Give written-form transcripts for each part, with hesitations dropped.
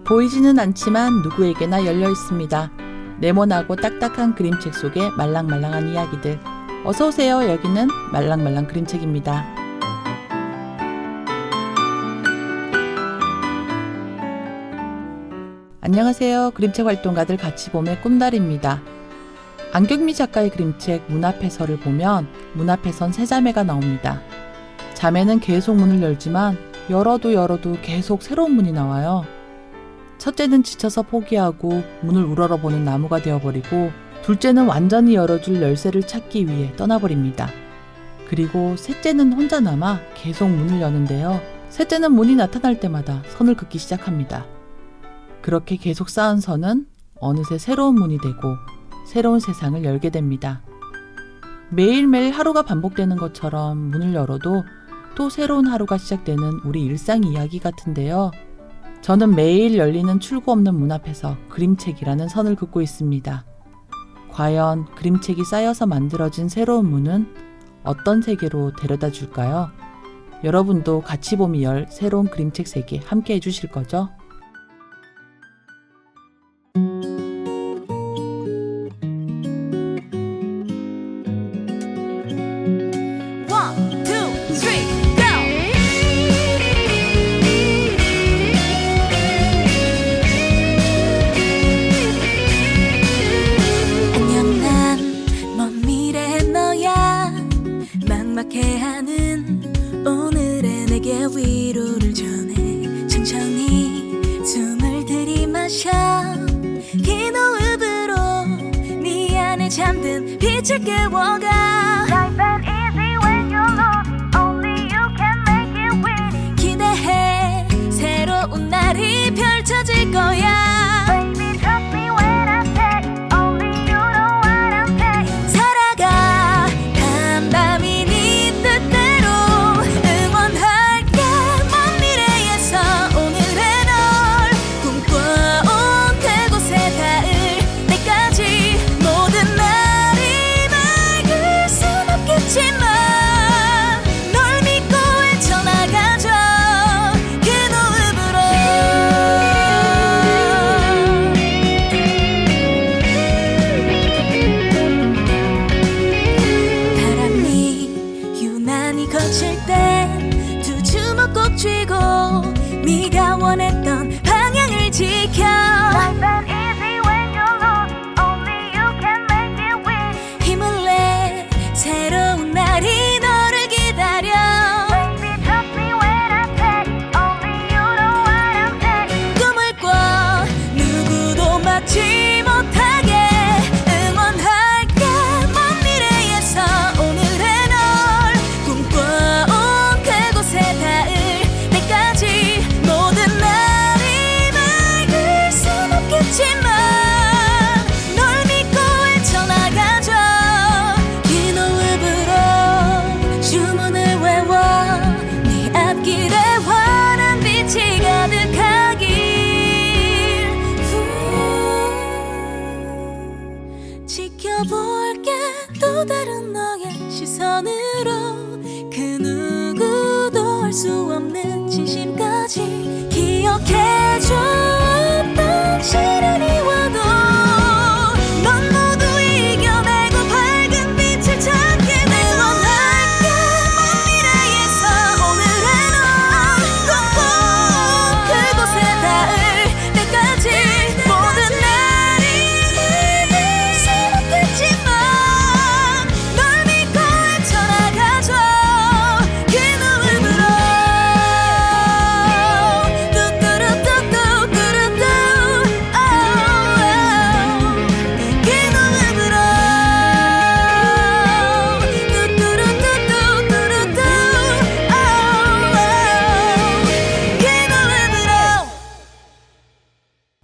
보이지는 않지만 누구에게나 열려 있습니다. 네모나고 딱딱한 그림책 속의 말랑말랑한 이야기들. 어서오세요. 여기는 말랑말랑 그림책입니다. 안녕하세요. 그림책 활동가들 같이 봄의 꿈달입니다. 안경미 작가의 그림책 문 앞에서를 보면 문 앞에선 세 자매가 나옵니다. 자매는 계속 문을 열지만 열어도 계속 새로운 문이 나와요. 첫째는 지쳐서 포기하고 문을 우러러보는 나무가 되어버리고, 둘째는 완전히 열어줄 열쇠를 찾기 위해 떠나버립니다. 그리고 셋째는 혼자 남아 계속 문을 여는데요. 셋째는 문이 나타날 때마다 선을 긋기 시작합니다. 그렇게 계속 쌓은 선은 어느새 새로운 문이 되고 새로운 세상을 열게 됩니다. 매일매일 하루가 반복되는 것처럼 문을 열어도 또 새로운 하루가 시작되는 우리 일상 이야기 같은데요. 저는 매일 열리는 출구 없는 문 앞에서 그림책이라는 선을 긋고 있습니다. 과연 그림책이 쌓여서 만들어진 새로운 문은 어떤 세계로 데려다 줄까요? 여러분도 같이 봄이 열 새로운 그림책 세계 함께 해주실 거죠? 막막해하는 오늘의 내게 위로를 전해 천천히 숨을 들이마셔 긴 호흡으로 네 안에 잠든 빛을 깨워가. Life ain't easy when you're lost, only you can make it win. 기대해 새로운 날이 펼쳐질 거야. Baby trust me when I say only you know what I'm saying. 살아가 한밤이 네가 원했던 방향을 지켜. Life ain't easy when you're lost, only you can make it win. 힘을 내 새로운 날이 너를 기다려. Baby trust me when I say only you know what I'm saying. 꿈을 꿔 누구도 막지 못하게 응원할게. 먼 미래에서 오늘의 널 꿈꿔온 그곳에 닿을 모든 날이 맑을 순 없겠지만 널 믿고 헤쳐나가줘. 긴 호흡으로 주문을 외워 네 앞길에 환한 빛이 가득하길. 지켜볼게 또 다른 너의 시선으로 그 누구도 알 수 없는 진심까지 기억해줘. 어떤 시련이 와도 넌 모두 이겨내고 밝은 빛을 찾게 돼. 응원할게 먼 미래에서 오늘의 널 꼭꼭 그곳에 닿을 때까지. 모든 날이 맑을 순 없겠지만 널 믿고 헤쳐나가줘. 긴 호흡으로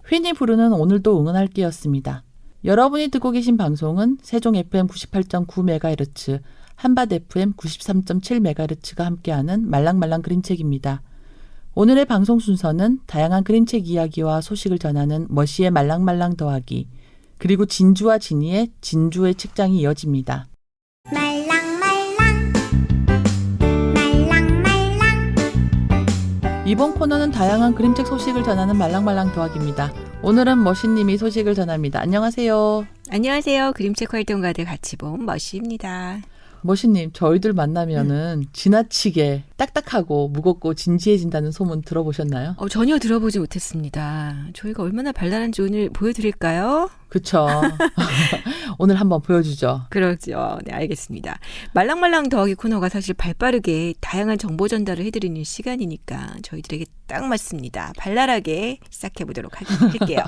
휘니 부르는 오늘도 응원할게였습니다. 여러분이 듣고 계신 방송은 세종 FM 98.9MHz, 한밭 FM 93.7MHz가 함께하는 말랑말랑 그림책입니다. 오늘의 방송 순서는 다양한 그림책 이야기와 소식을 전하는 머시의 말랑말랑 더하기, 그리고 진주와 진이의 진주의 책장이 이어집니다. 이번 코너는 다양한 그림책 소식을 전하는 말랑말랑 더하기입니다. 오늘은 머신님이 소식을 전합니다. 안녕하세요. 안녕하세요. 그림책 활동가들 같이 본 머시입니다. 머신님, 저희들 만나면은 지나치게 딱딱하고 무겁고 진지해진다는 소문 들어보셨나요? 전혀 들어보지 못했습니다. 저희가 얼마나 발랄한지 오늘 보여드릴까요? 그쵸. 오늘 한번 보여주죠. 그렇죠. 네, 알겠습니다. 말랑말랑 더하기 코너가 사실 발빠르게 다양한 정보 전달을 해드리는 시간이니까 저희들에게 딱 맞습니다. 발랄하게 시작해보도록 할게요.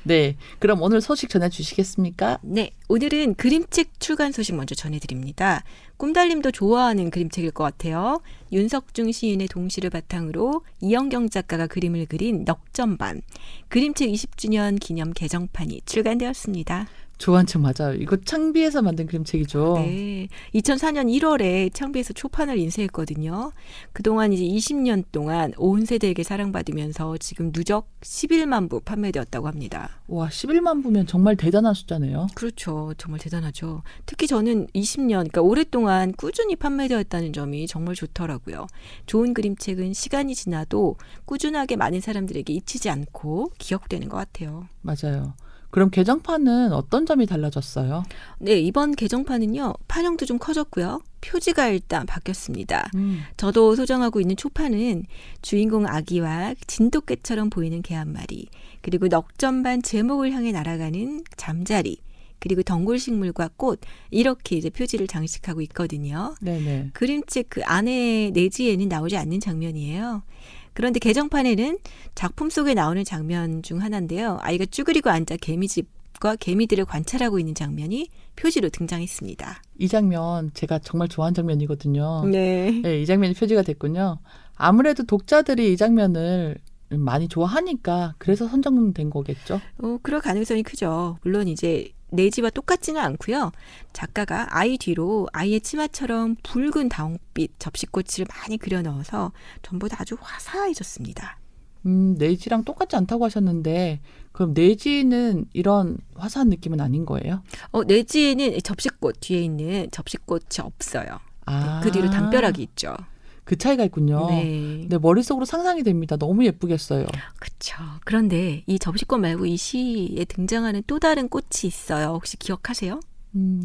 네, 그럼 오늘 소식 전해주시겠습니까? 네, 오늘은 그림책 출간 소식 먼저 전해드립니다. 꿈달님도 좋아하는 그림책일 것 같아요. 윤석중 시인의 동시를 바탕으로 이영경 작가가 그림을 그린 넉점반 그림책 20주년 기념 개정판이 출간되었습니다. 좋아하는 책 맞아요. 이거 창비에서 만든 그림책이죠. 네, 2004년 1월에 창비에서 초판을 인쇄했거든요. 그동안 이제 20년 동안 온 세대에게 사랑받으면서 지금 누적 11만 부 판매되었다고 합니다. 와, 11만 부면 정말 대단한 숫자네요. 그렇죠. 정말 대단하죠. 특히 저는 20년, 그러니까 오랫동안 꾸준히 판매되었다는 점이 정말 좋더라고요. 좋은 그림책은 시간이 지나도 꾸준하게 많은 사람들에게 잊히지 않고 기억되는 것 같아요. 맞아요. 그럼 개정판은 어떤 점이 달라졌어요? 네, 이번 개정판은요. 판형도 좀 커졌고요. 표지가 일단 바뀌었습니다. 저도 소장하고 있는 초판은 주인공 아기와 진돗개처럼 보이는 개 한 마리, 그리고 넉점반 제목을 향해 날아가는 잠자리, 그리고 덩굴식물과 꽃, 이렇게 이제 표지를 장식하고 있거든요. 네네. 그림책 그 안에 내지에는 나오지 않는 장면이에요. 그런데 개정판에는 작품 속에 나오는 장면 중 하나인데요. 아이가 쭈그리고 앉아 개미집과 개미들을 관찰하고 있는 장면이 표지로 등장했습니다. 이 장면 제가 정말 좋아하는 장면이거든요. 네. 네, 이 장면이 표지가 됐군요. 아무래도 독자들이 이 장면을 많이 좋아하니까 그래서 선정된 거겠죠? 그럴 가능성이 크죠. 물론 이제 내지와 똑같지는 않고요. 작가가 아이 뒤로 아이의 치마처럼 붉은 다홍빛 접시꽃을 많이 그려 넣어서 전부 다 아주 화사해졌습니다. 내지랑 똑같지 않다고 하셨는데 그럼 내지는 이런 화사한 느낌은 아닌 거예요? 내지에는 접시꽃 뒤에 있는 접시꽃이 없어요. 아, 그 뒤로 담벼락이 있죠. 그 차이가 있군요. 네. 네, 머릿속으로 상상이 됩니다. 너무 예쁘겠어요. 그렇죠. 그런데 이 접시꽃 말고 이 시에 등장하는 또 다른 꽃이 있어요. 혹시 기억하세요?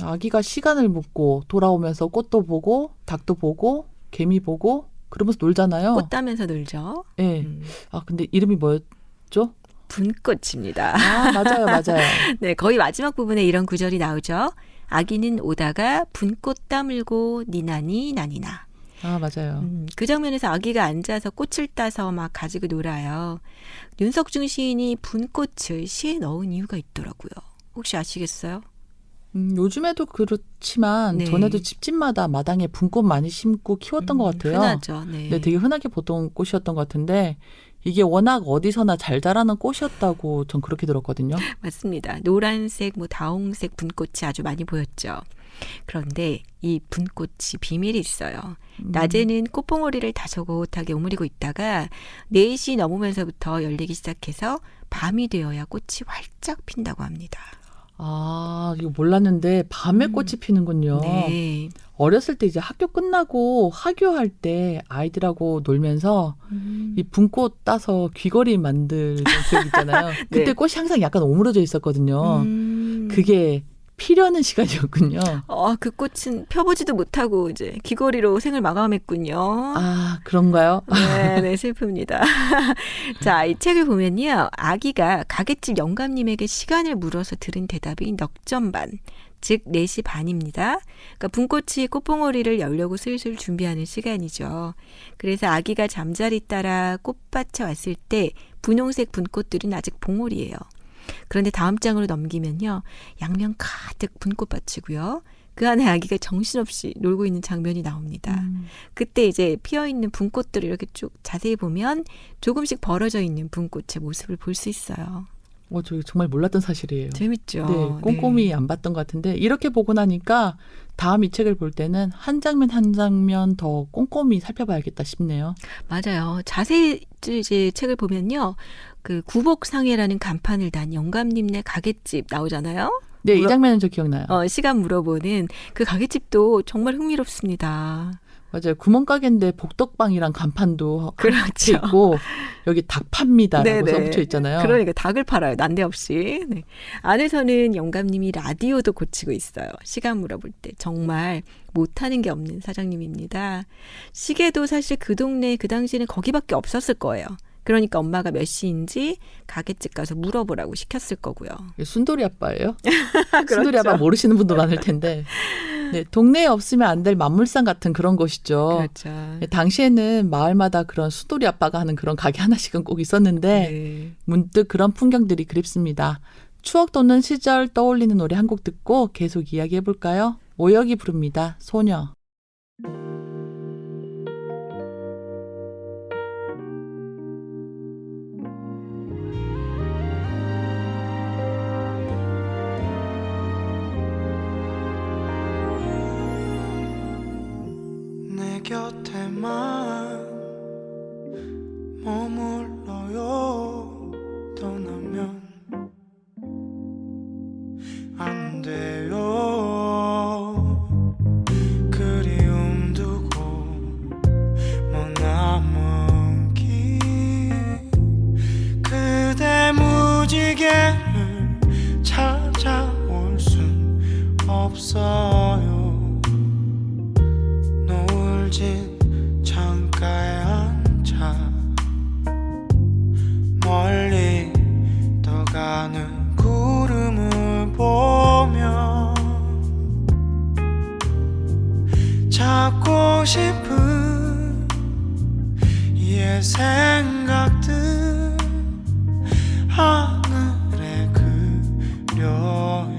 아기가 시간을 묻고 돌아오면서 꽃도 보고 닭도 보고 개미 보고 그러면서 놀잖아요. 꽃 따면서 놀죠. 네. 아, 근데 이름이 뭐였죠? 분꽃입니다. 아, 맞아요, 맞아요. 네, 거의 마지막 부분에 이런 구절이 나오죠. 아기는 오다가 분꽃 따물고 니나니 나니나. 아, 맞아요. 그 장면에서 아기가 앉아서 꽃을 따서 막 가지고 놀아요. 윤석중 시인이 분꽃을 시에 넣은 이유가 있더라고요. 혹시 아시겠어요? 요즘에도 그렇지만 네. 전에도 집집마다 마당에 분꽃 많이 심고 키웠던 것 같아요. 흔하죠. 네. 네, 되게 흔하게 보던 꽃이었던 것 같은데 이게 워낙 어디서나 잘 자라는 꽃이었다고 전 그렇게 들었거든요. 맞습니다. 노란색, 다홍색 분꽃이 아주 많이 보였죠. 그런데 이 분꽃이 비밀이 있어요. 낮에는 꽃봉오리를 다소곳하게 오므리고 있다가 4시 넘으면서부터 열리기 시작해서 밤이 되어야 꽃이 활짝 핀다고 합니다. 아, 이거 몰랐는데 밤에 꽃이 피는군요. 네. 어렸을 때 이제 학교 끝나고 하교할 때 아이들하고 놀면서 이 분꽃 따서 귀걸이 만들던 기억 있잖아요. 그때 네. 꽃이 항상 약간 오므려져 있었거든요. 그게 피려는 시간이었군요. 그 꽃은 펴보지도 못하고 이제 귀걸이로 생을 마감했군요. 아, 그런가요? 네, 슬픕니다. 자, 이 책을 보면요. 아기가 가게집 영감님에게 시간을 물어서 들은 대답이 넉점반, 즉 4시 반입니다. 그러니까 분꽃이 꽃봉오리를 열려고 슬슬 준비하는 시간이죠. 그래서 아기가 잠자리 따라 꽃밭에 왔을 때 분홍색 분꽃들은 아직 봉오리예요. 그런데 다음 장으로 넘기면요. 양면 가득 분꽃밭이고요. 그 안에 아기가 정신없이 놀고 있는 장면이 나옵니다. 그때 이제 피어있는 분꽃들을 이렇게 쭉 자세히 보면 조금씩 벌어져 있는 분꽃의 모습을 볼 수 있어요. 저 정말 몰랐던 사실이에요. 재밌죠. 네, 꼼꼼히 안 봤던 것 같은데 이렇게 보고 나니까 다음 이 책을 볼 때는 한 장면 한 장면 더 꼼꼼히 살펴봐야겠다 싶네요. 맞아요. 자세히 이제 책을 보면요. 그 구복상해라는 간판을 단 영감님네 가게집 나오잖아요. 네, 이 장면은 저 기억나요. 시간 물어보는 그 가게집도 정말 흥미롭습니다. 맞아요. 구멍가게인데 복덕방이랑 간판도 그렇죠. 있고 여기 닭 팝니다라고 네네. 써붙여 있잖아요. 그러니까 닭을 팔아요. 난데없이. 네. 안에서는 영감님이 라디오도 고치고 있어요. 시간 물어볼 때. 정말 못하는 게 없는 사장님입니다. 시계도 사실 그 동네 그 당시에는 거기밖에 없었을 거예요. 그러니까 엄마가 몇 시인지 가게집 가서 물어보라고 시켰을 거고요. 순돌이 아빠예요? 그렇죠. 순돌이 아빠 모르시는 분도 많을 텐데. 네, 동네에 없으면 안 될 만물상 같은 그런 곳이죠. 그렇죠. 네, 당시에는 마을마다 그런 순돌이 아빠가 하는 그런 가게 하나씩은 꼭 있었는데 네. 문득 그런 풍경들이 그립습니다. 추억 돋는 시절 떠올리는 노래 한 곡 듣고 계속 이야기해 볼까요? 오혁이 부릅니다. 소녀. 내 곁에만 머물러요. 떠나면 안 돼요. 그리움 두고 먼 남은 길 그대 무지개를 찾아올 순 없어요. 노을진 창가에 앉아 멀리 떠가는 구름을 보며 찾고 싶은 옛 생각들 하늘에 그려요.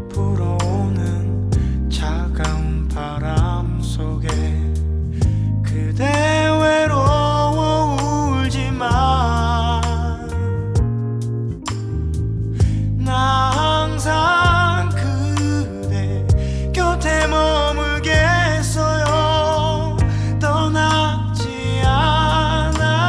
불어오는 차가운 바람 속에 그대 외로워 울지만 나 항상 그대 곁에 머물겠어요. 떠나지 않아요.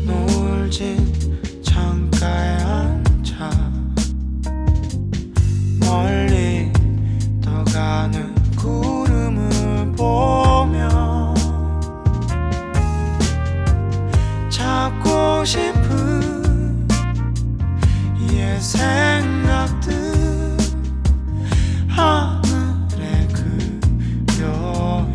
노을진 창가에 앉아 멀리 떠가는 구름을 보며 찾고 싶은 옛 생각들 하늘에 그려요.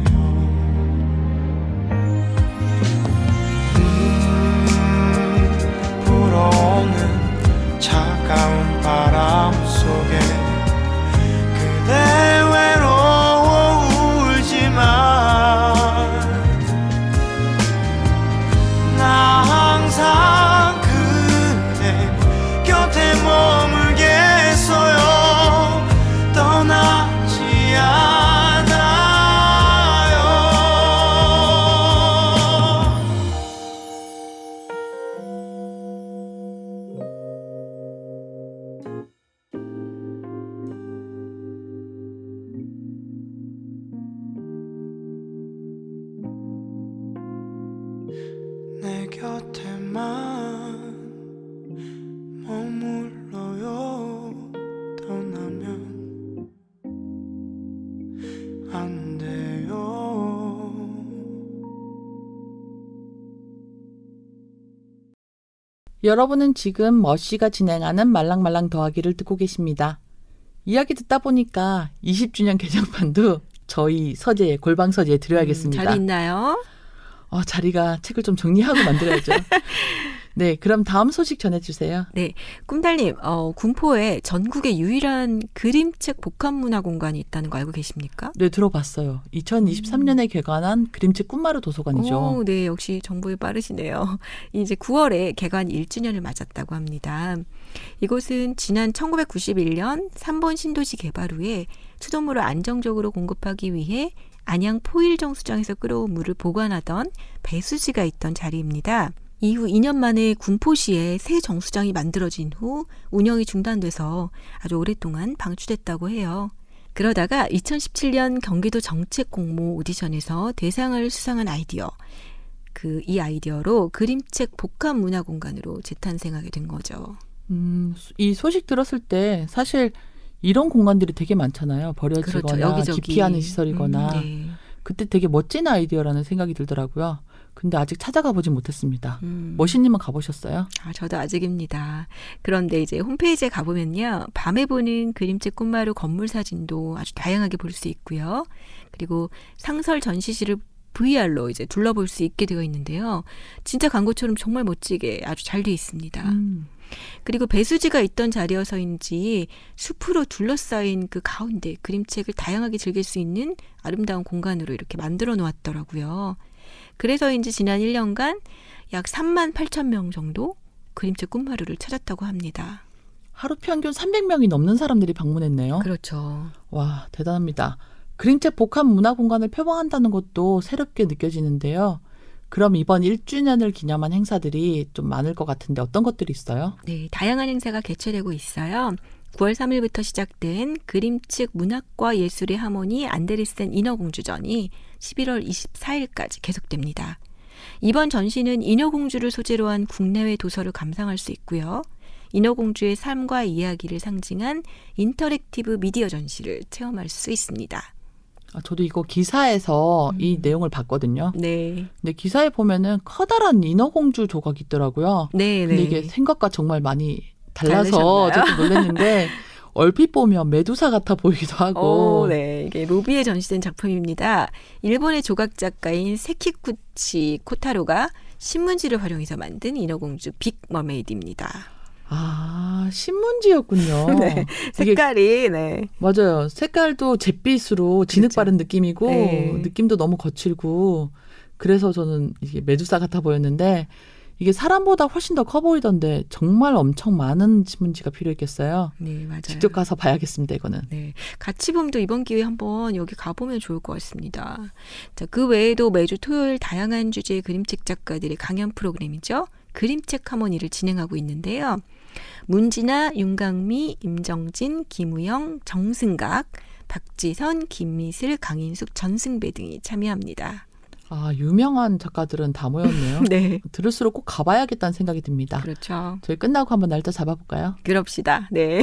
불어오는 차가운 바람 속에 그대 외로워 울지만 나 항상 그대 곁에 머물겠어요. 떠나지 않아요. 내 곁에만 머물러요. 떠나면 안 돼요. 여러분은 지금 머씨가 진행하는 말랑말랑 더하기를 듣고 계십니다. 이야기 듣다 보니까 20주년 개정판도 저희 서재에 골방 서재에 드려야겠습니다. 자리 있나요? 자리가 책을 좀 정리하고 만들어야죠. 네, 그럼 다음 소식 전해주세요. 네, 꿈달님, 군포에 전국의 유일한 그림책 복합문화 공간이 있다는 거 알고 계십니까? 네, 들어봤어요. 2023년에 개관한 그림책 꿈마루 도서관이죠. 오, 네, 역시 정보에 빠르시네요. 이제 9월에 개관 1주년을 맞았다고 합니다. 이곳은 지난 1991년 3번 신도시 개발 후에 수돗물을 안정적으로 공급하기 위해 안양 포일정수장에서 끌어온 물을 보관하던 배수지가 있던 자리입니다. 이후 2년 만에 군포시에 새 정수장이 만들어진 후 운영이 중단돼서 아주 오랫동안 방치됐다고 해요. 그러다가 2017년 경기도 정책 공모 오디션에서 대상을 수상한 아이디어, 이 아이디어로 그림책 복합 문화 공간으로 재탄생하게 된 거죠. 이 소식 들었을 때 사실 이런 공간들이 되게 많잖아요. 버려지거나 그렇죠. 여기저기. 기피하는 시설이거나. 네. 그때 되게 멋진 아이디어라는 생각이 들더라고요. 근데 아직 찾아가 보진 못했습니다. 음. 머신님은 가보셨어요? 저도 아직입니다. 그런데 이제 홈페이지에 가보면요. 밤에 보는 그림책 꿈마루 건물 사진도 아주 다양하게 볼 수 있고요. 그리고 상설 전시실을 VR로 이제 둘러볼 수 있게 되어 있는데요. 진짜 광고처럼 정말 멋지게 아주 잘 되어 있습니다. 그리고 배수지가 있던 자리여서인지 숲으로 둘러싸인 그 가운데 그림책을 다양하게 즐길 수 있는 아름다운 공간으로 이렇게 만들어 놓았더라고요. 그래서인지 지난 1년간 약 3만 8천 명 정도 그림책 꿈마루를 찾았다고 합니다. 하루 평균 300명이 넘는 사람들이 방문했네요. 그렇죠. 와, 대단합니다. 그림책 복합 문화 공간을 표방한다는 것도 새롭게 느껴지는데요. 그럼 이번 1주년을 기념한 행사들이 좀 많을 것 같은데 어떤 것들이 있어요? 네, 다양한 행사가 개최되고 있어요. 9월 3일부터 시작된 그림책 문학과 예술의 하모니 안데르센 인어공주전이 11월 24일까지 계속됩니다. 이번 전시는 인어공주를 소재로 한 국내외 도서를 감상할 수 있고요. 인어공주의 삶과 이야기를 상징한 인터랙티브 미디어 전시를 체험할 수 있습니다. 저도 이거 기사에서 이 내용을 봤거든요. 네. 근데 기사에 보면은 커다란 인어공주 조각이 있더라고요. 네, 근데 네. 이게 생각과 정말 많이 달라서 다르셨나요? 저도 놀랐는데 얼핏 보면 메두사 같아 보이기도 하고. 네. 이게 로비에 전시된 작품입니다. 일본의 조각 작가인 세키쿠치 코타로가 신문지를 활용해서 만든 인어공주 빅 머메이드입니다. 신문지였군요. 네. 이게 색깔이 네. 맞아요. 색깔도 잿빛으로 진흙 바른 느낌이고 네. 느낌도 너무 거칠고 그래서 저는 이게 메두사 같아 보였는데 이게 사람보다 훨씬 더 커 보이던데 정말 엄청 많은 신문지가 필요했겠어요. 네, 맞아요. 직접 가서 봐야겠습니다, 이거는. 네. 같이 봄도 이번 기회에 한번 여기 가보면 좋을 것 같습니다. 자, 그 외에도 매주 토요일 다양한 주제의 그림책 작가들의 강연 프로그램이죠. 그림책 하모니를 진행하고 있는데요. 문진아, 윤강미, 임정진, 김우영, 정승각, 박지선, 김미슬, 강인숙, 전승배 등이 참여합니다. 유명한 작가들은 다 모였네요. 네. 들을수록 꼭 가봐야겠다는 생각이 듭니다. 그렇죠. 저희 끝나고 한번 날짜 잡아볼까요? 그럽시다. 네.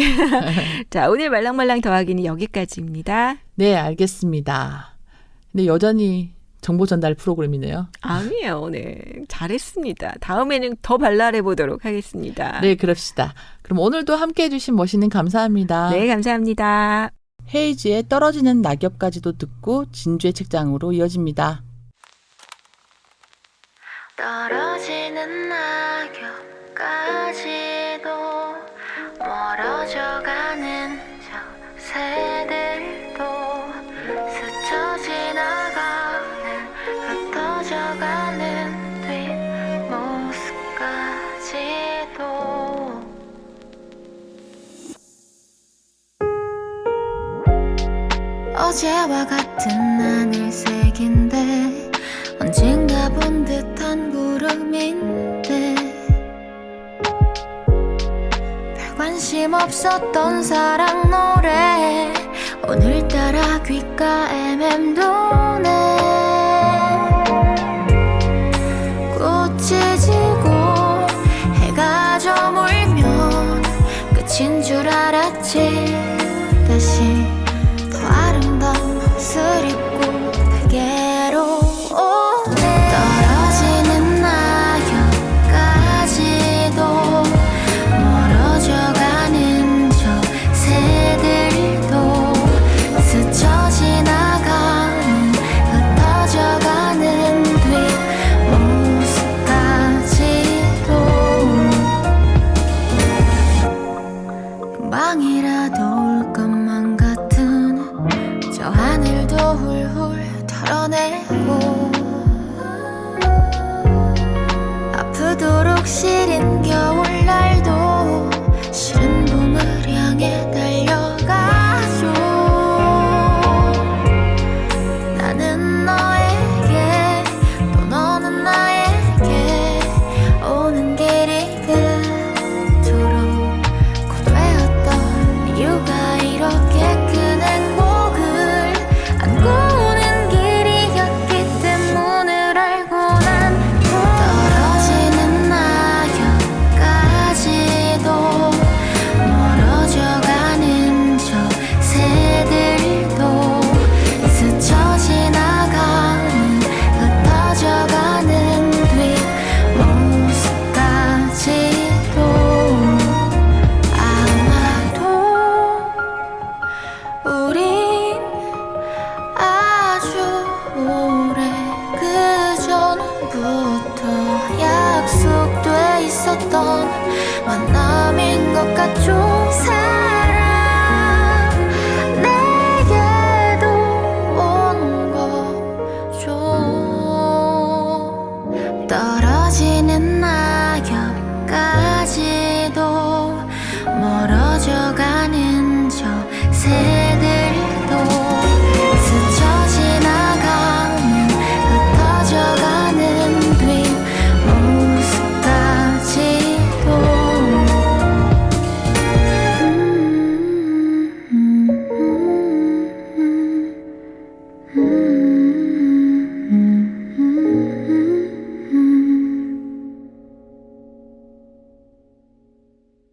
자, 오늘 말랑말랑 더하기는 여기까지입니다. 네, 알겠습니다. 근데 여전히 정보 전달 프로그램이네요. 아니에요. 네. 잘했습니다. 다음에는 더 발랄해 보도록 하겠습니다. 네, 그럽시다. 그럼 오늘도 함께해 주신 머신님 감사합니다. 네, 감사합니다. 헤이지의 떨어지는 낙엽까지도 듣고 진주의 책장으로 이어집니다. 떨어지는 낙엽까지도 멀어져가는 저 새들도 스쳐 지나가는 흩어져가는 뒷모습까지도 어제와 같은 하늘색인데 언젠가 본 듯한 구름인데 별 관심 없었던 사랑 노래 오늘따라 귓가에 맴도네 꽃이 지고 해가 저물면 끝인 줄 알았지 다시 더 아름다운 옷을 입고 그게로 떨어지는 낙엽까지도 멀어져가는 저 새들도 스쳐 지나가는 흩어져가는 뒷모습까지도 왕이라도 올 것만 같은 저 하늘도 훌훌 털어내고 아프도록 시린 겨울날도 싫은 봄을 향해 달려가죠. 나는 너에게 또 너는 나에게 오는 길이 그토록 고되었던 이유가 이렇게 큰 행복을 안고 오는 길이었기 때문을 알고 난 떨어지는 낙엽까지도 멀어져가는 저 새들도 스쳐 지나가는 흩어져가는 뒷모습까지도 아마도 우린 아주 오래 그전부터 약속돼 있었던 만남인 것 같죠. 사랑 내게도 온 거죠. 떨어지는 낙엽까지도 멀어져가는 저 새들도 스쳐 지나가는 흩어져가는 뒷모습까지도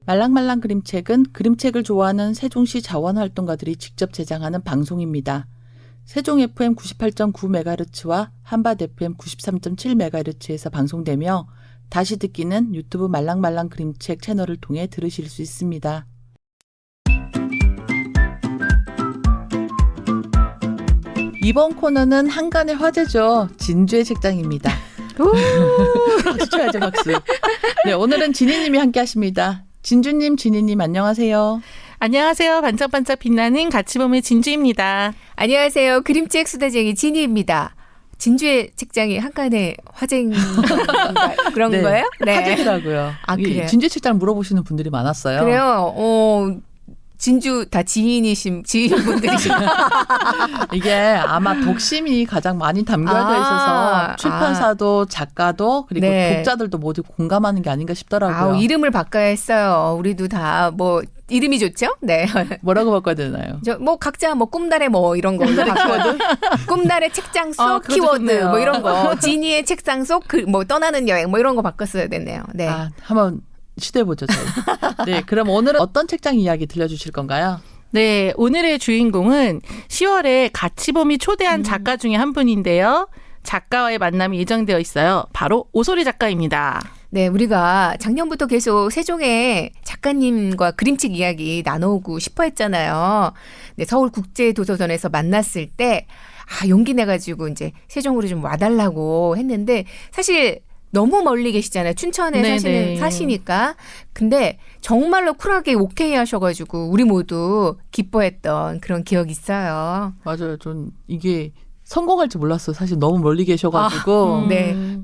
말랑말랑 그림책은 그림책을 좋아하는 세종시 자원활동가들이 직접 제작하는 방송입니다. 세종 FM 98.9MHz와 한밭 FM 93.7MHz에서 방송되며 다시 듣기는 유튜브 말랑말랑 그림책 채널을 통해 들으실 수 있습니다. 이번 코너는 한간의 화제죠. 진주의 책장입니다. 박수 쳐야죠, 박수. 네, 오늘은 진희님이 함께 하십니다. 진주님, 진희님 안녕하세요. 안녕하세요. 반짝반짝 빛나는 가치범의 진주입니다. 안녕하세요. 그림책 수다쟁이 진희입니다. 진주의 책장이 한간의 화제인 그런 네, 거예요? 네. 화제더라고요. 아, 그래요? 진주의 책장 물어보시는 분들이 많았어요. 그래요. 진주 다 지인분들이신 이게 아마 독심이 가장 많이 담겨져 있어서 출판사도 작가도 그리고 네. 독자들도 모두 공감하는 게 아닌가 싶더라고요. 이름을 바꿔야 했어요. 우리도 다 뭐 이름이 좋죠? 네. 뭐라고 바꿔야 되나요? 뭐 각자 뭐 꿈달의 뭐 이런 거 바꿔도 꿈달의 책장 속 그것도 키워드 좋네요. 뭐 이런 거 진이의 책상 속 뭐 떠나는 여행 뭐 이런 거 바꿨어야 됐네요. 네. 한번 시도해보죠, 저희. 네, 그럼 오늘은 어떤 책장 이야기 들려주실 건가요? 네, 오늘의 주인공은 10월에 가치범이 초대한 작가 중에 한 분인데요. 작가와의 만남이 예정되어 있어요. 바로 오소리 작가입니다. 네, 우리가 작년부터 계속 세종의 작가님과 그림책 이야기 나누고 싶어 했잖아요. 네, 서울국제도서관에서 만났을 때 용기 내가지고 이제 세종으로 좀 와달라고 했는데 사실 너무 멀리 계시잖아요. 춘천에 네네. 사시니까. 근데 정말로 쿨하게 오케이 하셔가지고 우리 모두 기뻐했던 그런 기억이 있어요. 맞아요. 전 이게 성공할 줄 몰랐어요. 사실 너무 멀리 계셔가지고. 네.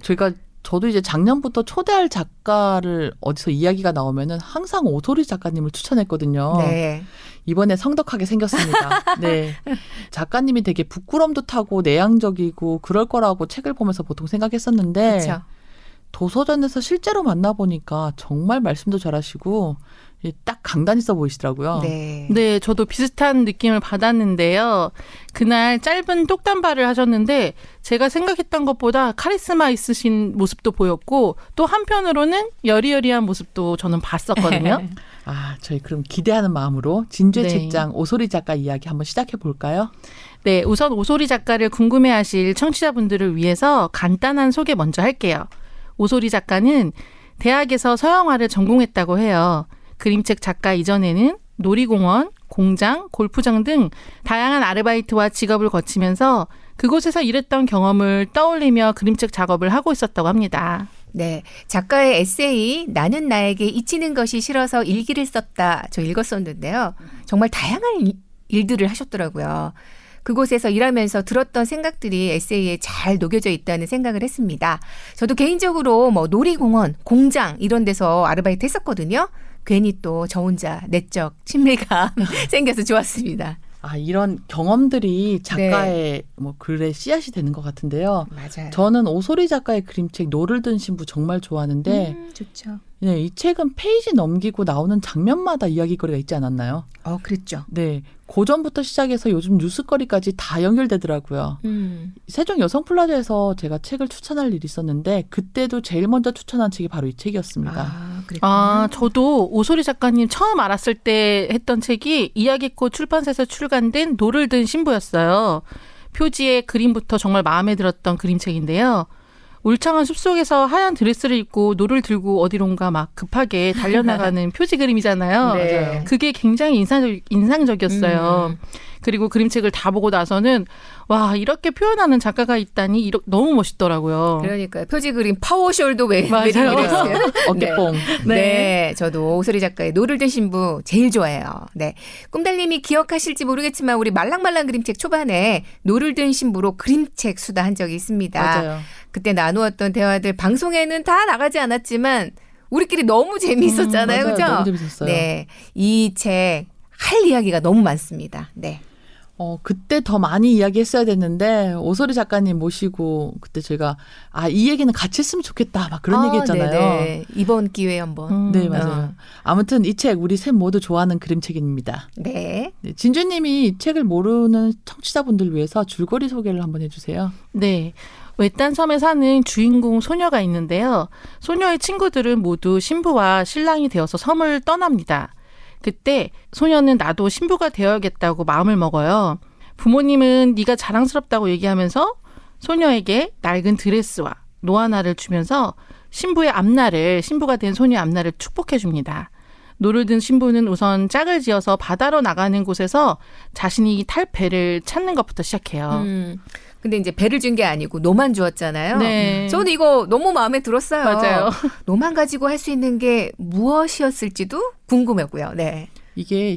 저도 이제 작년부터 초대할 작가를 어디서 이야기가 나오면은 항상 오소리 작가님을 추천했거든요. 네. 이번에 성덕하게 생겼습니다. 네. 작가님이 되게 부끄럼도 타고 내향적이고 그럴 거라고 책을 보면서 보통 생각했었는데 그렇죠. 도서전에서 실제로 만나보니까 정말 말씀도 잘하시고 딱 강단 있어 보이시더라고요. 네. 네, 저도 비슷한 느낌을 받았는데요. 그날 짧은 똑단발을 하셨는데 제가 생각했던 것보다 카리스마 있으신 모습도 보였고 또 한편으로는 여리여리한 모습도 저는 봤었거든요. 저희 그럼 기대하는 마음으로 진주의 네. 책장 오소리 작가 이야기 한번 시작해 볼까요? 네, 우선 오소리 작가를 궁금해하실 청취자분들을 위해서 간단한 소개 먼저 할게요. 오소리 작가는 대학에서 서양화를 전공했다고 해요. 그림책 작가 이전에는 놀이공원, 공장, 골프장 등 다양한 아르바이트와 직업을 거치면서 그곳에서 일했던 경험을 떠올리며 그림책 작업을 하고 있었다고 합니다. 네. 작가의 에세이 나는 나에게 잊히는 것이 싫어서 일기를 썼다. 저 읽었었는데요. 정말 다양한 일들을 하셨더라고요. 그곳에서 일하면서 들었던 생각들이 에세이에 잘 녹여져 있다는 생각을 했습니다. 저도 개인적으로 뭐 놀이공원, 공장 이런 데서 아르바이트 했었거든요. 괜히 또 저 혼자 내적 친밀감 생겨서 좋았습니다. 아, 이런 경험들이 작가의 뭐 글의 씨앗이 되는 것 같은데요. 맞아요. 저는 오소리 작가의 그림책 노를 든 신부 정말 좋아하는데 좋죠. 네, 이 책은 페이지 넘기고 나오는 장면마다 이야기거리가 있지 않았나요? 그랬죠. 네, 고전부터 시작해서 요즘 뉴스거리까지 다 연결되더라고요. 세종 여성플라자에서 제가 책을 추천할 일이 있었는데 그때도 제일 먼저 추천한 책이 바로 이 책이었습니다. 그랬구나. 저도 오소리 작가님 처음 알았을 때 했던 책이 이야기꽃 출판사에서 출간된 노를 든 신부였어요. 표지의 그림부터 정말 마음에 들었던 그림책인데요. 울창한 숲속에서 하얀 드레스를 입고 노를 들고 어디론가 막 급하게 달려나가는 표지 그림이잖아요. 네. 맞아요. 그게 굉장히 인상적이었어요. 그리고 그림책을 다 보고 나서는 와, 이렇게 표현하는 작가가 있다니 너무 멋있더라고요. 그러니까요. 표지 그림 파워숄도 맞아요. 매력이었어요. 어깨뽕. 네, 저도 오소리 작가의 노를 든 신부 제일 좋아해요. 네, 꿈달님이 기억하실지 모르겠지만 우리 말랑말랑 그림책 초반에 노를 든 신부로 그림책 수다 한 적이 있습니다. 맞아요. 그때 나누었던 대화들 방송에는 다 나가지 않았지만 우리끼리 너무 재미있었잖아요. 맞아요. 그죠? 너무 재밌었어요. 네, 이 책 할 이야기가 너무 많습니다. 네. 그때 더 많이 이야기했어야 됐는데 오소리 작가님 모시고 그때 제가 이 얘기는 같이 했으면 좋겠다 막 그런 얘기했잖아요. 네네. 이번 기회에 한번. 네, 맞아요. 아무튼 이 책 우리 셋 모두 좋아하는 그림책입니다. 네. 네, 진주님이 이 책을 모르는 청취자분들 위해서 줄거리 소개를 한번 해주세요. 네. 외딴 섬에 사는 주인공 소녀가 있는데요. 소녀의 친구들은 모두 신부와 신랑이 되어서 섬을 떠납니다. 그때 소녀는 나도 신부가 되어야겠다고 마음을 먹어요. 부모님은 네가 자랑스럽다고 얘기하면서 소녀에게 낡은 드레스와 노하나를 주면서 신부가 된 소녀의 앞날을 축복해 줍니다. 노를 든 신부는 우선 짝을 지어서 바다로 나가는 곳에서 자신이 탈 배를 찾는 것부터 시작해요. 근데 이제 배를 준 게 아니고 노만 주었잖아요. 네. 저는 이거 너무 마음에 들었어요. 맞아요. 노만 가지고 할 수 있는 게 무엇이었을지도 궁금하고요. 네. 이게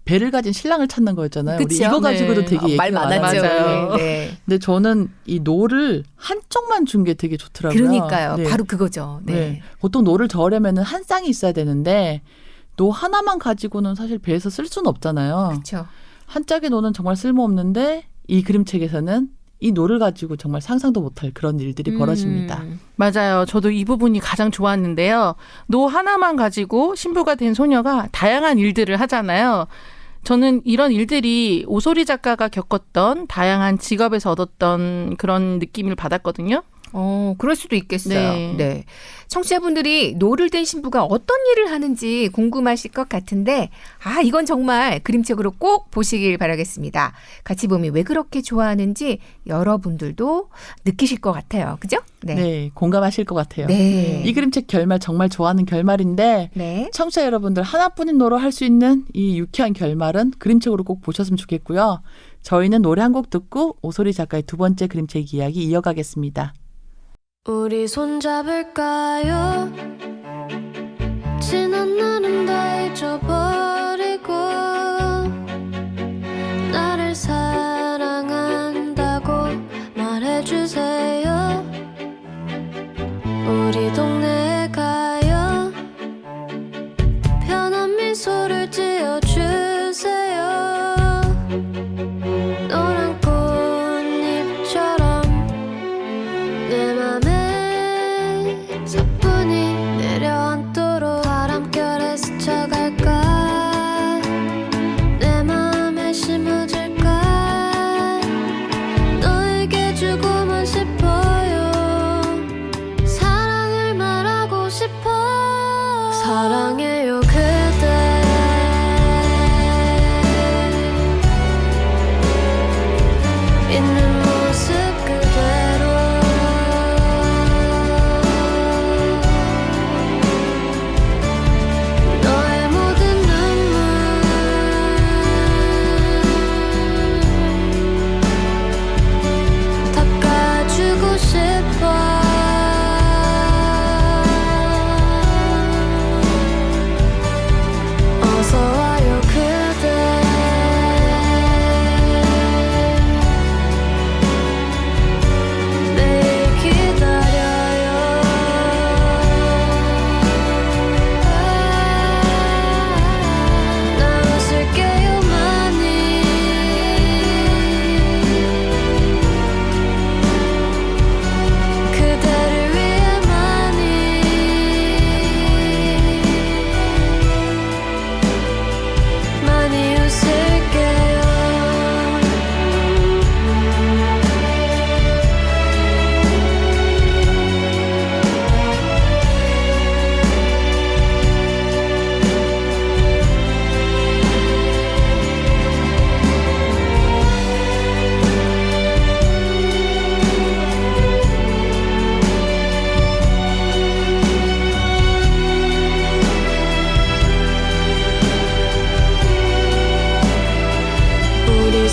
배를 가진 신랑을 찾는 거였잖아요. 우리 그쵸? 이거 가지고도 네. 되게 말 얘기가 많았죠. 맞아요. 네. 근데 저는 이 노를 한쪽만 준 게 되게 좋더라고요. 그러니까요. 네. 바로 그거죠. 네. 네. 보통 노를 저으려면 한 쌍이 있어야 되는데 노 하나만 가지고는 사실 배에서 쓸 수는 없잖아요. 그렇죠. 한 짝의 노는 정말 쓸모없는데 이 그림책에서는 이 노를 가지고 정말 상상도 못할 그런 일들이 벌어집니다. 맞아요. 저도 이 부분이 가장 좋았는데요. 노 하나만 가지고 신부가 된 소녀가 다양한 일들을 하잖아요. 저는 이런 일들이 오소리 작가가 겪었던 다양한 직업에서 얻었던 그런 느낌을 받았거든요. 그럴 수도 있겠어요. 네. 네. 청취자분들이 노를 든 신부가 어떤 일을 하는지 궁금하실 것 같은데, 이건 정말 그림책으로 꼭 보시길 바라겠습니다. 같이 보면 왜 그렇게 좋아하는지 여러분들도 느끼실 것 같아요. 그죠? 네, 공감하실 것 같아요. 네. 이 그림책 결말 정말 좋아하는 결말인데 네. 청취자 여러분들 하나뿐인 노로 할 수 있는 이 유쾌한 결말은 그림책으로 꼭 보셨으면 좋겠고요. 저희는 노래 한 곡 듣고 오소리 작가의 두 번째 그림책 이야기 이어가겠습니다. 우리 손잡을까요? 지난 날은 다 잊어버리고 나를 사랑한다고 말해주세요. 우리 동네에 가요. 편한 미소를 지어주세요. 노란 꽃잎처럼 내 맘에 사뿐히 내려앉도록 바람결에 스쳐갈까 내 맘에 심어질까 너에게 주고만 싶어요. 사랑을 말하고 싶어. 사랑해요 그대.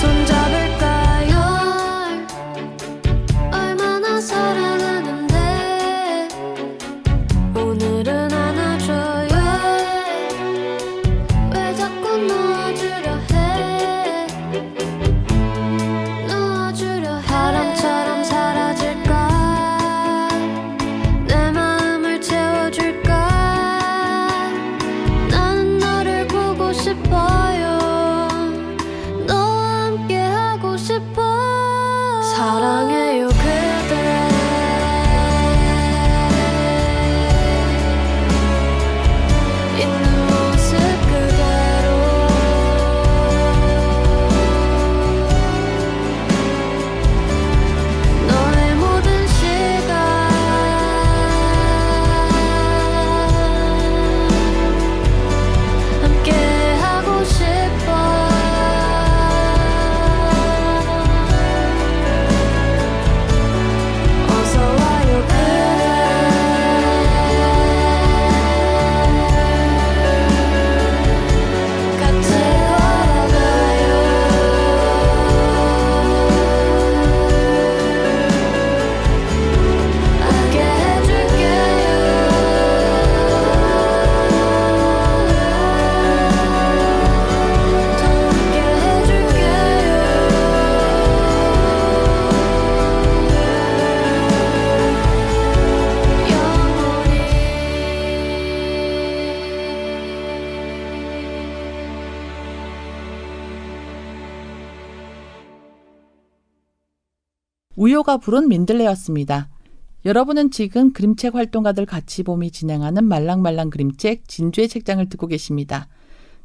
손잡을까요? 얼마나 사랑하는데 오늘은 안아줘요. 왜 자꾸 놓아주려 해? 놓아주려 해. 바람처럼 사라질까? 내 마음을 채워줄까? 나는 너를 보고 싶어요. 너와 함께 하고 싶어. 사랑해요 그대. 있는 모습 그대로. 너의 모든 시간 함께 하고 싶어. 어서 와요 그대. 같이 걸어가요. 알게 해줄게요. 더 함께 해줄게요. 영원히. 우효가 부른 민들레였습니다. 여러분은 지금 그림책 활동가들 같이 봄이 진행하는 말랑말랑 그림책 진주의 책장을 듣고 계십니다.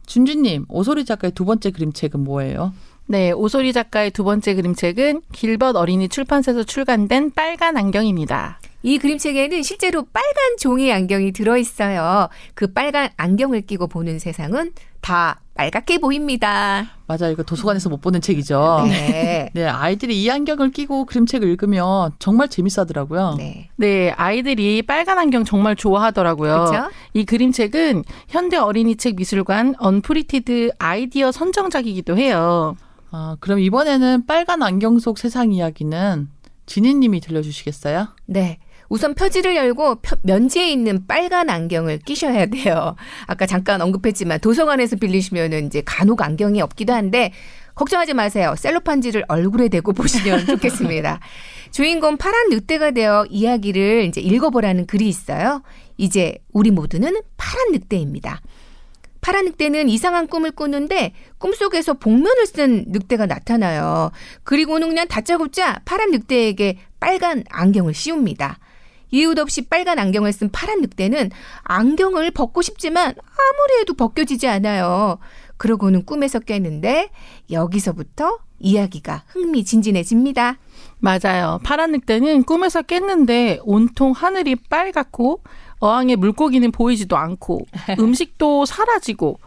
준주님, 오소리 작가의 두 번째 그림책은 뭐예요? 네, 오소리 작가의 두 번째 그림책은 길벗 어린이 출판사에서 출간된 빨간 안경입니다. 이 그림책에는 실제로 빨간 종이 안경이 들어있어요. 그 빨간 안경을 끼고 보는 세상은 다 빨갛게 보입니다. 맞아요. 이거 도서관에서 못 보는 책이죠. 네. 네, 아이들이 이 안경을 끼고 그림책을 읽으면 정말 재밌어 하더라고요. 네. 네, 아이들이 빨간 안경 정말 좋아하더라고요. 그렇죠? 이 그림책은 현대 어린이책 미술관 언프리티드 아이디어 선정작이기도 해요. 아, 그럼 이번에는 빨간 안경 속 세상 이야기는 지니님이 들려주시겠어요? 네. 우선 표지를 열고 면지에 있는 빨간 안경을 끼셔야 돼요. 아까 잠깐 언급했지만 도서관에서 빌리시면 이제 간혹 안경이 없기도 한데 걱정하지 마세요. 셀로판지를 얼굴에 대고 보시면 좋겠습니다. 주인공 파란 늑대가 되어 이야기를 이제 읽어보라는 글이 있어요. 이제 우리 모두는 파란 늑대입니다. 파란 늑대는 이상한 꿈을 꾸는데 꿈속에서 복면을 쓴 늑대가 나타나요. 그리고는 그냥 다짜고짜 파란 늑대에게 빨간 안경을 씌웁니다. 이유도 없이 빨간 안경을 쓴 파란 늑대는 안경을 벗고 싶지만 아무리 해도 벗겨지지 않아요. 그러고는 꿈에서 깨는데 여기서부터 이야기가 흥미진진해집니다. 맞아요. 파란 늑대는 꿈에서 깼는데 온통 하늘이 빨갛고 어항에 물고기는 보이지도 않고 음식도 사라지고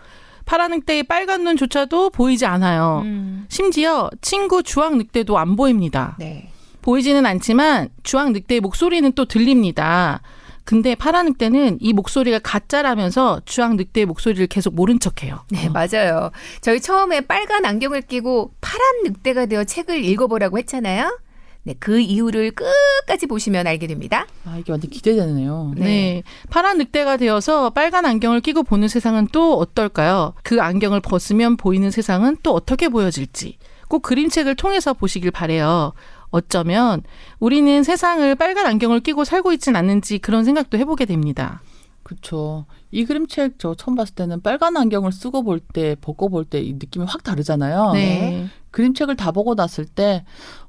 파란 늑대의 빨간 눈조차도 보이지 않아요. 심지어 친구 주황 늑대도 안 보입니다. 네. 보이지는 않지만 주황 늑대의 목소리는 또 들립니다. 근데 파란 늑대는 이 목소리가 가짜라면서 주황 늑대의 목소리를 계속 모른 척해요. 네, 맞아요. 저희 처음에 빨간 안경을 끼고 파란 늑대가 되어 책을 읽어보라고 했잖아요. 네, 그 이유를 끝까지 보시면 알게 됩니다. 아, 이게 완전 기대되네요. 네. 파란 늑대가 되어서 빨간 안경을 끼고 보는 세상은 또 어떨까요? 그 안경을 벗으면 보이는 세상은 또 어떻게 보여질지 꼭 그림책을 통해서 보시길 바래요. 어쩌면 우리는 세상을 빨간 안경을 끼고 살고 있진 않는지 그런 생각도 해보게 됩니다. 그렇죠. 이 그림책 저 처음 봤을 때는 빨간 안경을 쓰고 볼 때, 벗고 볼 때 이 느낌이 확 다르잖아요. 네. 그림책을 다 보고 났을 때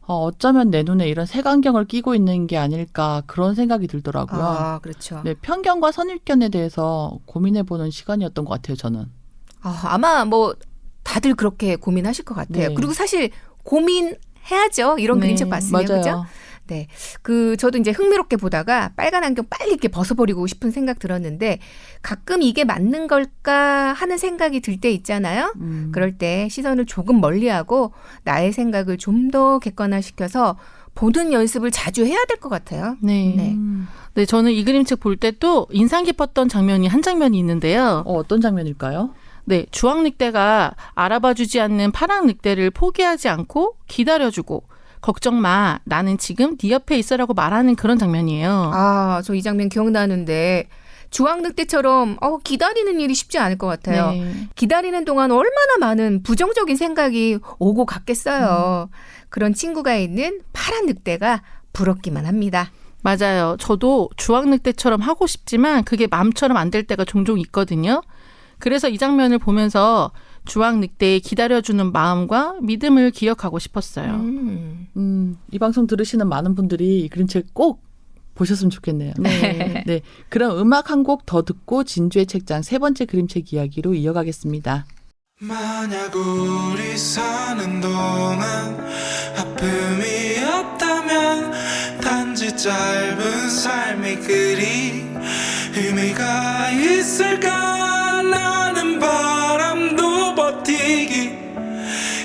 어쩌면 내 눈에 이런 색안경을 끼고 있는 게 아닐까 그런 생각이 들더라고요. 아, 그렇죠. 네, 편견과 선입견에 대해서 고민해보는 시간이었던 것 같아요, 저는. 아마 뭐 다들 그렇게 고민하실 것 같아요. 네. 그리고 사실 고민해야죠. 이런 네, 그림책 봤으면. 맞아요. 그죠? 네. 저도 이제 흥미롭게 보다가 빨간 안경 빨리 이렇게 벗어버리고 싶은 생각 들었는데 가끔 이게 맞는 걸까 하는 생각이 들 때 있잖아요. 그럴 때 시선을 조금 멀리하고 나의 생각을 좀 더 객관화시켜서 보는 연습을 자주 해야 될 것 같아요. 네. 네. 네, 저는 이 그림책 볼 때 또 인상 깊었던 장면이 한 장면이 있는데요. 어떤 장면일까요? 네, 주황 늑대가 알아봐주지 않는 파랑 늑대를 포기하지 않고 기다려주고 걱정 마, 나는 지금 네 옆에 있어라고 말하는 그런 장면이에요. 아, 저 이 장면 기억나는데 주황늑대처럼 기다리는 일이 쉽지 않을 것 같아요. 네. 기다리는 동안 얼마나 많은 부정적인 생각이 오고 갔겠어요. 그런 친구가 있는 파란 늑대가 부럽기만 합니다. 맞아요. 저도 주황 늑대처럼 하고 싶지만 그게 마음처럼 안 될 때가 종종 있거든요. 그래서 이 장면을 보면서 주황 늑대의 기다려주는 마음과 믿음을 기억하고 싶었어요. 이 방송 들으시는 많은 분들이 이 그림책 꼭 보셨으면 좋겠네요. 네. 네, 그럼 음악 한 곡 더 듣고 진주의 책장 세 번째 그림책 이야기로 이어가겠습니다. 만약 우리 사는 동안 아픔이 없다면 단지 짧은 삶이 그리 의미가 있을까. 나는 바람도 버티기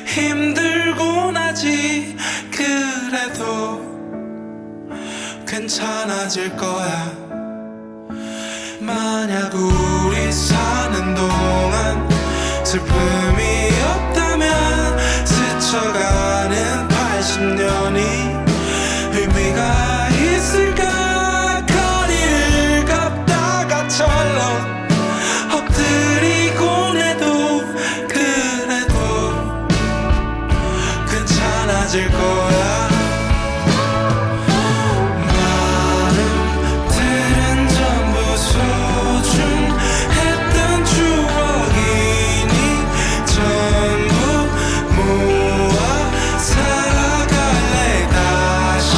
힘들곤 하지. 그래도 괜찮아질 거야. 만약 우리 사는 동안 슬픔이 없다면 스쳐가는 80년이 의미가 있을까. 거리를 걷다가 철렁 엎드리곤 해도 그래도 괜찮아질 거야. 마음들은 전부 소중했던 추억이니 전부 모아 살아갈래. 다시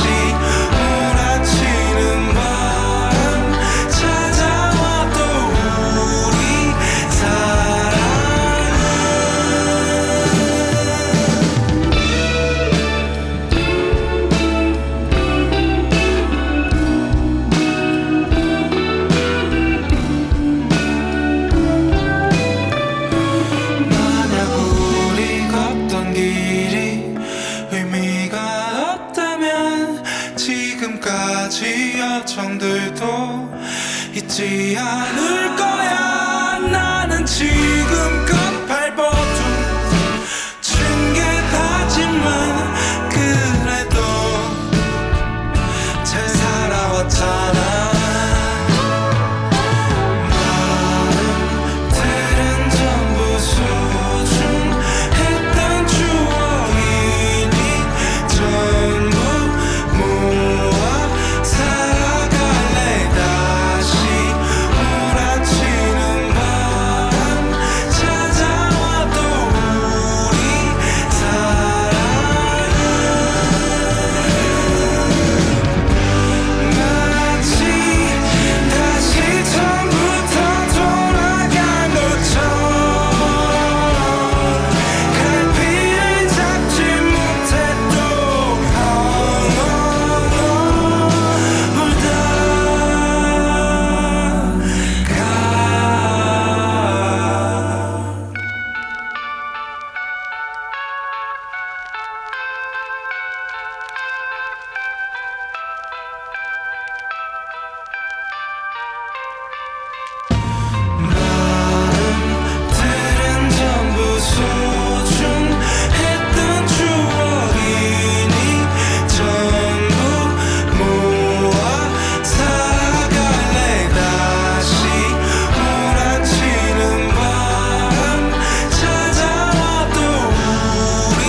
몰아치는 바람 찾아와도 우리 사랑은 만약 우리 걷던 길이 의미가 없다면 지금까지 여정들도 잊지 않을 거야. 나는 지금껏 밟아둔 징계하지만 그래도 잘 살아왔잖아. 마음들은 전부 소중했던 추억이니 전부 모아 살아갈래. 다시 몰아치는 바람 찾아와도 우리 사랑은 마치 다시 처음부터 돌아간 것처럼 갈피를 잡지 못해도 울다 가. 마음들은 전부 소중했던 추억이니 전부 모아 살아갈래. 다시 몰아치는 바람 찾아와도 우리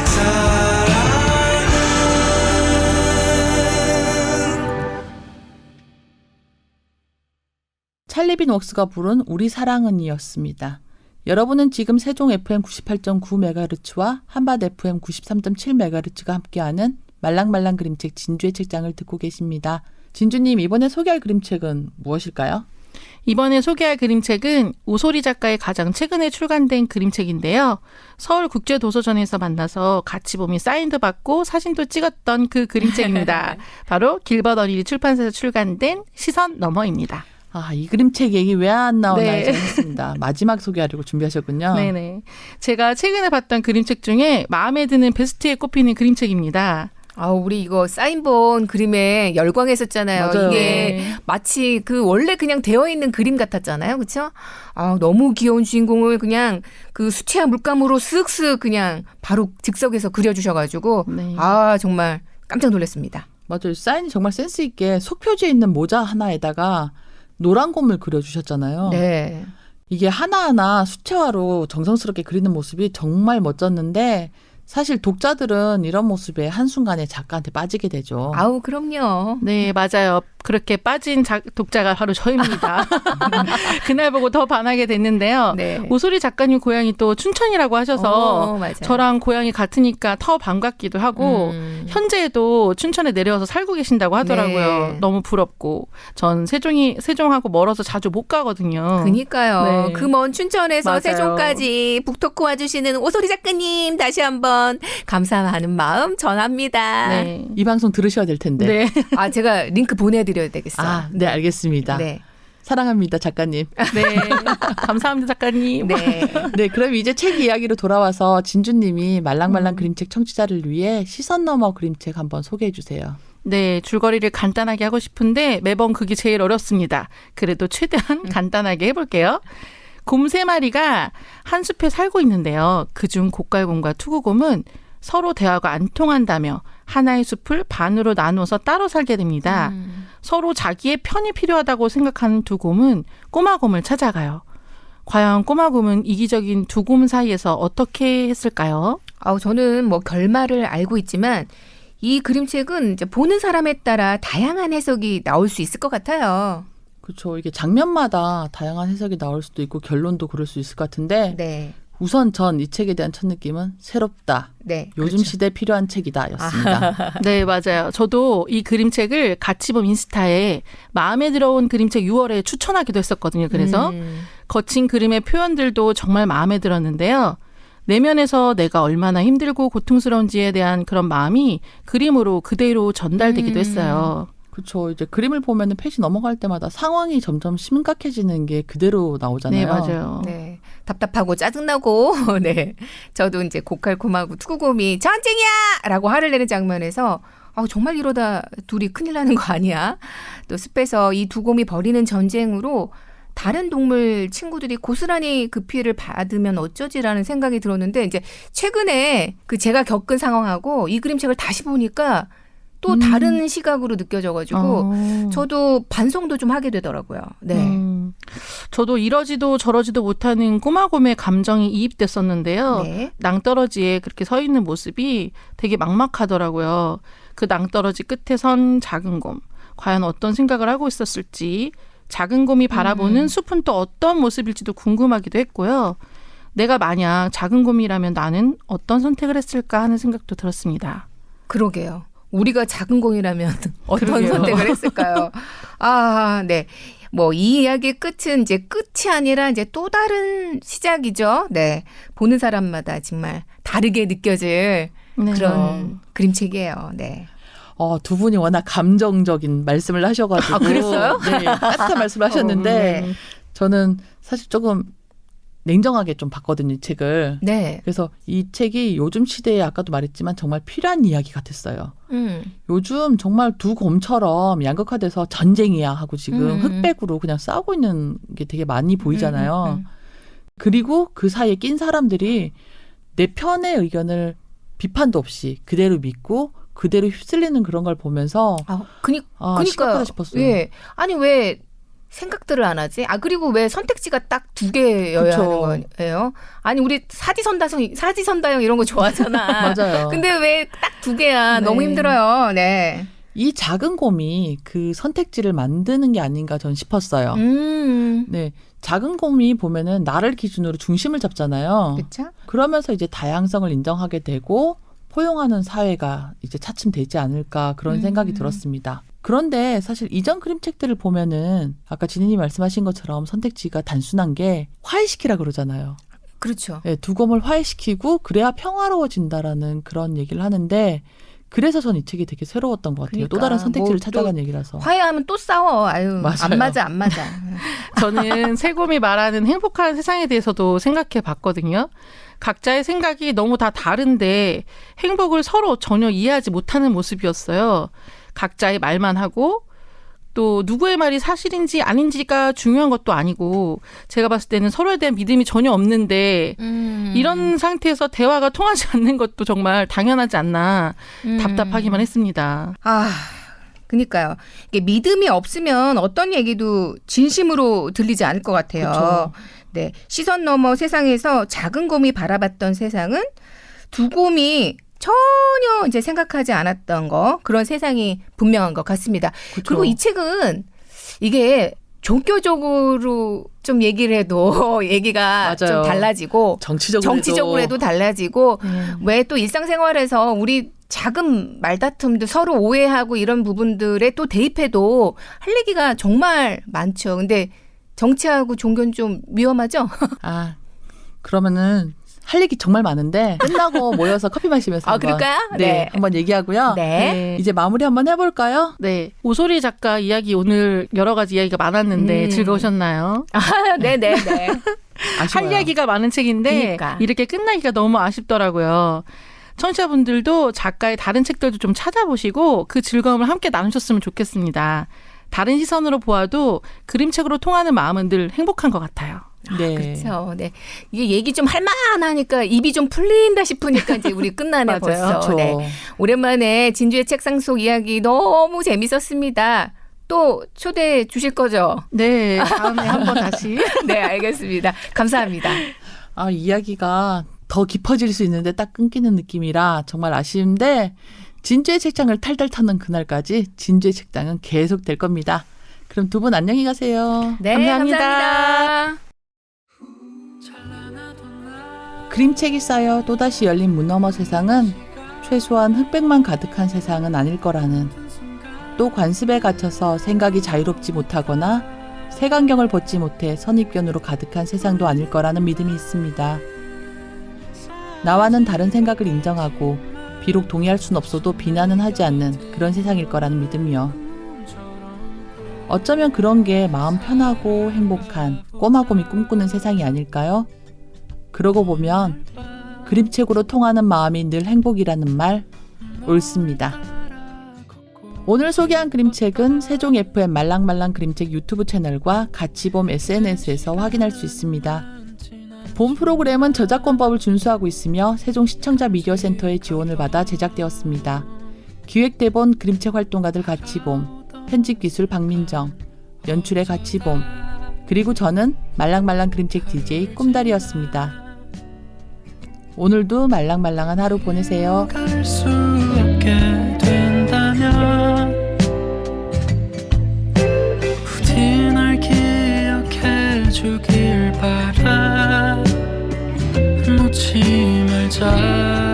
사랑은 찰리빈 웍스가 부른 우리 사랑은이었습니다. 여러분은 지금 세종 FM 98.9MHz와 한밭 FM 93.7MHz가 함께하는 말랑말랑 그림책 진주의 책장을 듣고 계십니다. 진주님, 이번에 소개할 그림책은 무엇일까요? 이번에 소개할 그림책은 오소리 작가의 가장 최근에 출간된 그림책인데요. 서울국제도서전에서 만나서 같이 보면 사인도 받고 사진도 찍었던 그 그림책입니다. 바로 길벗 어린이 출판사에서 출간된 시선 너머입니다. 아, 이 그림책 얘기 왜 안 나오나 네. 했습니다. 마지막 소개하려고 준비하셨군요. 네네. 제가 최근에 봤던 그림책 중에 마음에 드는 베스트에 꼽히는 그림책입니다. 우리 이거 사인본 그림에 열광했었잖아요. 맞아요. 이게 네. 마치 그 원래 그냥 되어 있는 그림 같았잖아요. 그렇죠? 너무 귀여운 주인공을 그냥 그 수채화 물감으로 쓱쓱 그냥 바로 즉석에서 그려주셔가지고 네. 정말 깜짝 놀랐습니다. 맞아요. 사인이 정말 센스 있게 속표지에 있는 모자 하나에다가 노란 곰을 그려주셨잖아요. 네. 이게 하나하나 수채화로 정성스럽게 그리는 모습이 정말 멋졌는데 사실 독자들은 이런 모습에 한순간에 작가한테 빠지게 되죠. 그럼요. 네, 맞아요. 그렇게 빠진 독자가 바로 저입니다. 그날 보고 더 반하게 됐는데요. 네. 오소리 작가님 고향이 또 춘천이라고 하셔서 맞아요. 저랑 고향이 같으니까 더 반갑기도 하고 현재에도 춘천에 내려와서 살고 계신다고 하더라고요. 네. 너무 부럽고 전 세종하고 멀어서 자주 못 가거든요. 그니까요. 네. 그 먼 춘천에서 맞아요. 세종까지 북토크 와주시는 오소리 작가님 다시 한번 감사하는 마음 전합니다. 네. 이 방송 들으셔야 될 텐데. 네. 제가 링크 보내드려야 되겠어요. 네, 알겠습니다. 네. 사랑합니다, 작가님. 네. 감사합니다, 작가님. 네. 네, 그럼 이제 책 이야기로 돌아와서 진주님이 말랑말랑 그림책 청취자를 위해 시선 너머 그림책 한번 소개해 주세요. 네, 줄거리를 간단하게 하고 싶은데 매번 그게 제일 어렵습니다. 그래도 최대한 간단하게 해볼게요. 곰 3마리가 한 숲에 살고 있는데요. 그중 고깔곰과 투구곰은 서로 대화가 안 통한다며 하나의 숲을 반으로 나누어서 따로 살게 됩니다. 서로 자기의 편이 필요하다고 생각하는 두 곰은 꼬마곰을 찾아가요. 과연 꼬마곰은 이기적인 두 곰 사이에서 어떻게 했을까요? 저는 뭐 결말을 알고 있지만 이 그림책은 이제 보는 사람에 따라 다양한 해석이 나올 수 있을 것 같아요. 그렇죠. 이게 장면마다 다양한 해석이 나올 수도 있고 결론도 그럴 수 있을 것 같은데 네. 우선 전 이 책에 대한 첫 느낌은 새롭다. 네. 요즘 그렇죠. 시대에 필요한 책이다 였습니다. 네, 맞아요. 저도 이 그림책을 가치범 인스타에 마음에 들어온 그림책 6월에 추천하기도 했었거든요. 그래서 거친 그림의 표현들도 정말 마음에 들었는데요. 내면에서 내가 얼마나 힘들고 고통스러운지에 대한 그런 마음이 그림으로 그대로 전달되기도 했어요. 그렇죠. 이제 그림을 보면은 페이지 넘어갈 때마다 상황이 점점 심각해지는 게 그대로 나오잖아요. 네, 맞아요. 네. 답답하고 짜증나고 네. 저도 이제 고칼곰하고 투구곰이 전쟁이야! 라고 화를 내는 장면에서 정말 이러다 둘이 큰일 나는 거 아니야? 또 숲에서 이 두 곰이 벌이는 전쟁으로 다른 동물 친구들이 고스란히 그 피해를 받으면 어쩌지라는 생각이 들었는데 이제 최근에 그 제가 겪은 상황하고 이 그림책을 다시 보니까 또 다른 시각으로 느껴져가지고 저도 반성도 좀 하게 되더라고요. 네. 저도 이러지도 저러지도 못하는 꼬마곰의 감정이 이입됐었는데요. 네. 낭떠러지에 그렇게 서 있는 모습이 되게 막막하더라고요. 그 낭떠러지 끝에 선 작은 곰. 과연 어떤 생각을 하고 있었을지, 작은 곰이 바라보는 숲은 또 어떤 모습일지도 궁금하기도 했고요. 내가 만약 작은 곰이라면 나는 어떤 선택을 했을까 하는 생각도 들었습니다. 그러게요. 우리가 작은 공이라면 어떤 그러게요. 선택을 했을까요? 네. 뭐 이 이야기의 끝은 이제 끝이 아니라 이제 또 다른 시작이죠. 네. 보는 사람마다 정말 다르게 느껴질 네. 그런 그림책이에요. 네. 두 분이 워낙 감정적인 말씀을 하셔가지고. 그랬어요? 네, 따뜻한 말씀을 하셨는데 저는 사실 조금 냉정하게 좀 봤거든요, 이 책을. 네. 그래서 이 책이 요즘 시대에 아까도 말했지만 정말 필요한 이야기 같았어요. 요즘 정말 두 곰처럼 양극화돼서 전쟁이야 하고 지금 흑백으로 그냥 싸우고 있는 게 되게 많이 보이잖아요. 그리고 그 사이에 낀 사람들이 내 편의 의견을 비판도 없이 그대로 믿고 그대로 휩쓸리는 그런 걸 보면서 그니까요. 심각하다 싶었어요. 예. 아니 왜 생각들을 안 하지? 그리고 왜 선택지가 딱 2개여야 그쵸. 하는 거예요? 아니 우리 사지선다형 이런 거 좋아하잖아. 맞아요. 근데 왜 딱 2개야? 네. 너무 힘들어요. 네. 이 작은 곰이 그 선택지를 만드는 게 아닌가 전 싶었어요. 네, 작은 곰이 보면은 나를 기준으로 중심을 잡잖아요. 그렇죠? 그러면서 이제 다양성을 인정하게 되고 포용하는 사회가 이제 차츰 되지 않을까 그런 생각이 들었습니다. 그런데 사실 이전 그림책들을 보면은 아까 지니님 말씀하신 것처럼 선택지가 단순한 게 화해시키라 그러잖아요. 그렇죠. 네, 두 곰을 화해시키고 그래야 평화로워진다라는 그런 얘기를 하는데 그래서 전 이 책이 되게 새로웠던 것 같아요. 또 그러니까. 다른 선택지를 뭐 찾아간 얘기라서. 화해하면 또 싸워. 아유, 맞아요. 안 맞아, 안 맞아. 저는 세곰이 말하는 행복한 세상에 대해서도 생각해 봤거든요. 각자의 생각이 너무 다 다른데 행복을 서로 전혀 이해하지 못하는 모습이었어요. 각자의 말만 하고 또 누구의 말이 사실인지 아닌지가 중요한 것도 아니고 제가 봤을 때는 서로에 대한 믿음이 전혀 없는데 이런 상태에서 대화가 통하지 않는 것도 정말 당연하지 않나 답답하기만 했습니다. 아, 그니까요. 이게 믿음이 없으면 어떤 얘기도 진심으로 들리지 않을 것 같아요. 그쵸. 네, 시선 넘어 세상에서 작은 곰이 바라봤던 세상은 두 곰이 전혀 이제 생각하지 않았던 거, 그런 세상이 분명한 것 같습니다. 그쵸. 그리고 이 책은 이게 종교적으로 좀 얘기를 해도 얘기가 좀 맞아요. 달라지고 정치적으로 해도 달라지고 왜 또 일상생활에서 우리 작은 말다툼도 서로 오해하고 이런 부분들에 또 대입해도 할 얘기가 정말 많죠. 근데 정치하고 종교는 좀 위험하죠? 아, 그러면은 할 얘기 정말 많은데 끝나고 모여서 커피 마시면서 아, 한번, 그럴까요? 네, 네. 한번 얘기하고요. 네. 이제 마무리 한번 해볼까요? 네. 오소리 작가 이야기 오늘 여러 가지 이야기가 많았는데 즐거우셨나요? 아, 네네네. 아쉬워요. 할 이야기가 많은 책인데 그러니까. 이렇게 끝나기가 너무 아쉽더라고요. 청취자분들도 작가의 다른 책들도 좀 찾아보시고 그 즐거움을 함께 나누셨으면 좋겠습니다. 다른 시선으로 보아도 그림책으로 통하는 마음은 늘 행복한 것 같아요. 네. 그렇죠. 네. 이게 얘기 좀 할만하니까 입이 좀 풀린다 싶으니까 이제 우리 끝나네 맞아요. 벌써. 그렇죠. 네. 오랜만에 진주의 책상 속 이야기 너무 재밌었습니다. 또 초대해 주실 거죠? 네, 다음에 한번 다시. 네, 알겠습니다. 감사합니다. 아, 이야기가 더 깊어질 수 있는데 딱 끊기는 느낌이라 정말 아쉬운데 진주의 책장을 탈탈 타는 그날까지 진주의 책장은 계속 될 겁니다. 그럼 두 분 안녕히 가세요. 네, 감사합니다. 감사합니다. 그림책이 쌓여 또다시 열린 문 너머 세상은 최소한 흑백만 가득한 세상은 아닐 거라는, 또 관습에 갇혀서 생각이 자유롭지 못하거나 색안경을 벗지 못해 선입견으로 가득한 세상도 아닐 거라는 믿음이 있습니다. 나와는 다른 생각을 인정하고 비록 동의할 순 없어도 비난은 하지 않는 그런 세상일 거라는 믿음이요. 어쩌면 그런 게 마음 편하고 행복한 꼬마곰이 꿈꾸는 세상이 아닐까요? 그러고 보면 그림책으로 통하는 마음이 늘 행복이라는 말 옳습니다. 오늘 소개한 그림책은 세종 FM 말랑말랑 그림책 유튜브 채널과 같이봄 SNS에서 확인할 수 있습니다. 본 프로그램은 저작권법을 준수하고 있으며 세종 시청자 미디어센터의 지원을 받아 제작되었습니다. 기획대본 그림책 활동가들 같이봄, 편집기술 박민정, 연출의 같이봄, 그리고 저는 말랑말랑 그림책 DJ 꿈다리였습니다. 오늘도 말랑말랑한 하루 보내세요. 갈 수 없게 된다면 부디 날 기억해 주길 바라. 놓지 말자.